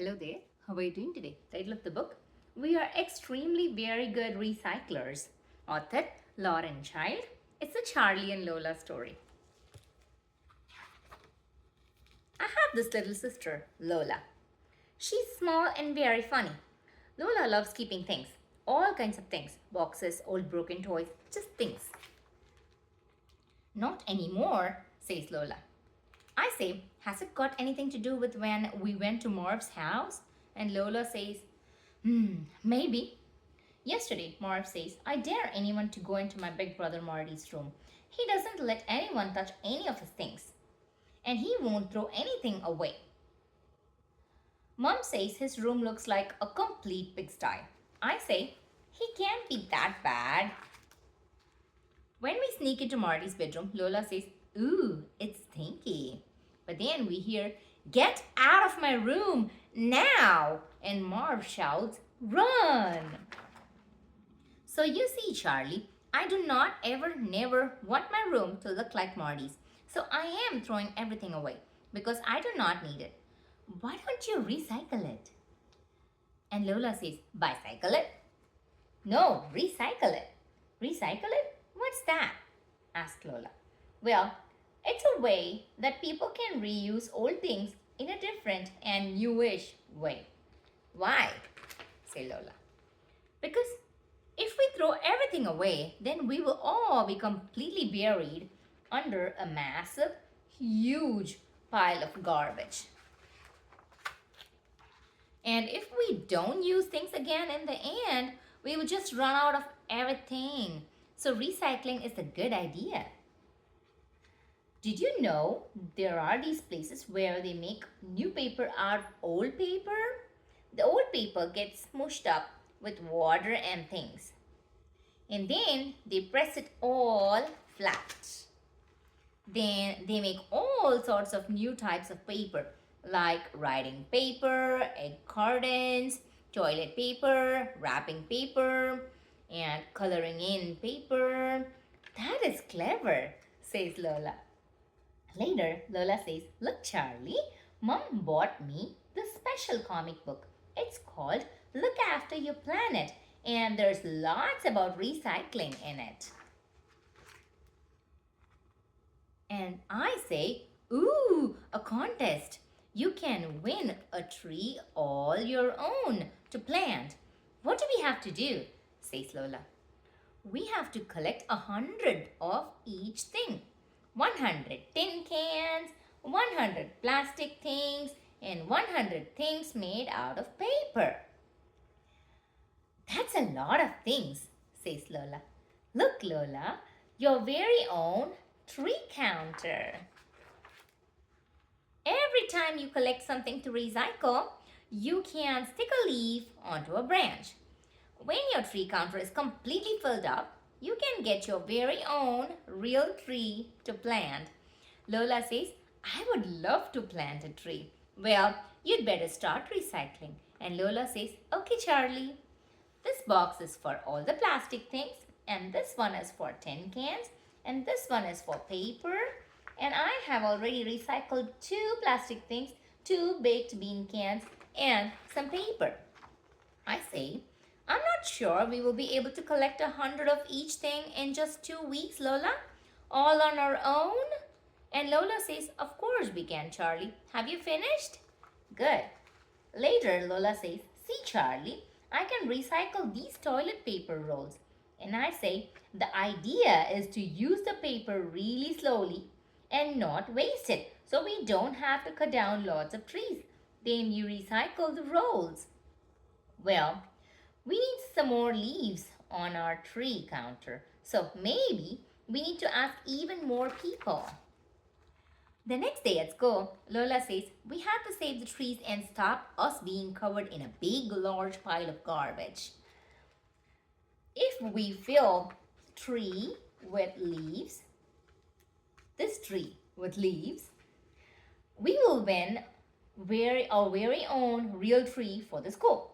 Hello there, how are you doing today? Title of the book, We Are Extremely Very Good Recyclers. Author, Lauren Child. It's a Charlie and Lola story. I have this little sister, Lola. She's small and very funny. Lola loves keeping things, all kinds of things, boxes, old broken toys, just things. Not anymore, says Lola. I say, has it got anything to do with when we went to Marv's house? And Lola says, maybe. Yesterday, Marv says, I dare anyone to go into my big brother Marty's room. He doesn't let anyone touch any of his things. And he won't throw anything away. Mom says his room looks like a complete pigsty. I say, he can't be that bad. When we sneak into Marty's bedroom, Lola says, ooh, it's stinky. But then we hear, get out of my room now! And Marv shouts, run! So you see, Charlie, I do not never want my room to look like Marty's. So I am throwing everything away because I do not need it. Why don't you recycle it? And Lola says, bicycle it? No, recycle it. Recycle it? What's that? Asked Lola. Well, it's a way that people can reuse old things in a different and newish way. Why? Say Lola. Because if we throw everything away, then we will all be completely buried under a massive, huge pile of garbage. And if we don't use things again in the end, we will just run out of everything. So recycling is a good idea. Did you know there are these places where they make new paper out of old paper? The old paper gets smooshed up with water and things. And then they press it all flat. Then they make all sorts of new types of paper like writing paper, egg cartons, toilet paper, wrapping paper, and coloring in paper. That is clever, says Lola. Later, Lola says, look, Charlie, Mom bought me this special comic book. It's called Look After Your Planet, and there's lots about recycling in it. And I say, ooh, a contest. You can win a tree all your own to plant. What do we have to do? Says Lola. We have to collect 100 of each thing. 100 tin cans, 100 plastic things, and 100 things made out of paper. That's a lot of things, says Lola. Look, Lola, your very own tree counter. Every time you collect something to recycle, you can stick a leaf onto a branch. When your tree counter is completely filled up, you can get your very own real tree to plant. Lola says, I would love to plant a tree. Well, you'd better start recycling. And Lola says, okay, Charlie. This box is for all the plastic things, and this one is for tin cans, and this one is for paper. And I have already recycled 2 plastic things, 2 baked bean cans, and some paper. I say, I'm not sure we will be able to collect 100 of each thing in just 2 weeks, Lola. All on our own? And Lola says, of course we can, Charlie. Have you finished? Good. Later, Lola says, see, Charlie, I can recycle these toilet paper rolls. And I say, the idea is to use the paper really slowly and not waste it, so we don't have to cut down lots of trees. Then you recycle the rolls. Well, we need some more leaves on our tree counter, so maybe we need to ask even more people. The next day at school, Lola says, we have to save the trees and stop us being covered in a big, large pile of garbage. If we fill tree with leaves, this tree with leaves, we will win our very own real tree for the school.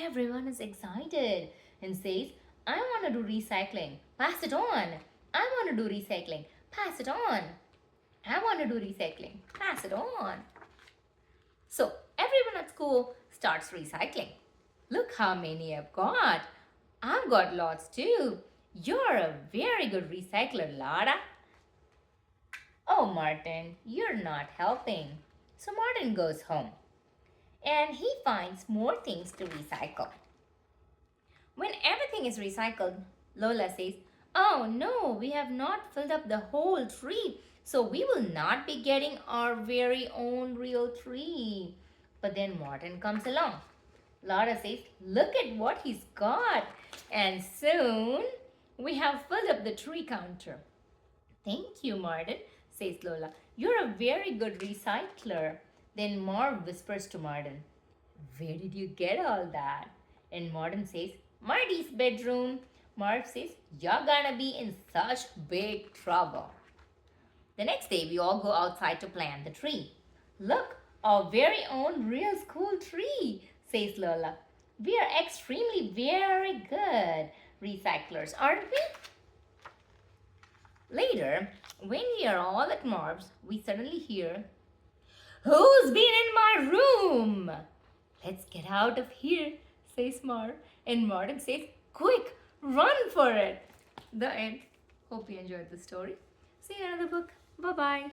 Everyone is excited and says, I want to do recycling. Pass it on. I want to do recycling. Pass it on. I want to do recycling. Pass it on. So everyone at school starts recycling. Look how many I've got. I've got lots too. You're a very good recycler, Lara. Oh, Martin, you're not helping. So Martin goes home and he finds more things to recycle. When everything is recycled, Lola says, "Oh no, we have not filled up the whole tree, so we will not be getting our very own real tree." But then Martin comes along. Laura says, "Look at what he's got." And soon we have filled up the tree counter. "Thank you, Martin," says Lola. "You're a very good recycler." Then Marv whispers to Martin, "Where did you get all that?" And Martin says, "Marty's bedroom." Marv says, "You're gonna be in such big trouble." The next day, we all go outside to plant the tree. "Look, our very own real school tree," says Lola. "We are extremely very good recyclers, aren't we?" Later, when we are all at Marv's, we suddenly hear, "Who's been in my room?" "Let's get out of here," says Marv. And Martin says, "Quick, run for it." The end. Hope you enjoyed the story. See you in another book. Bye-bye.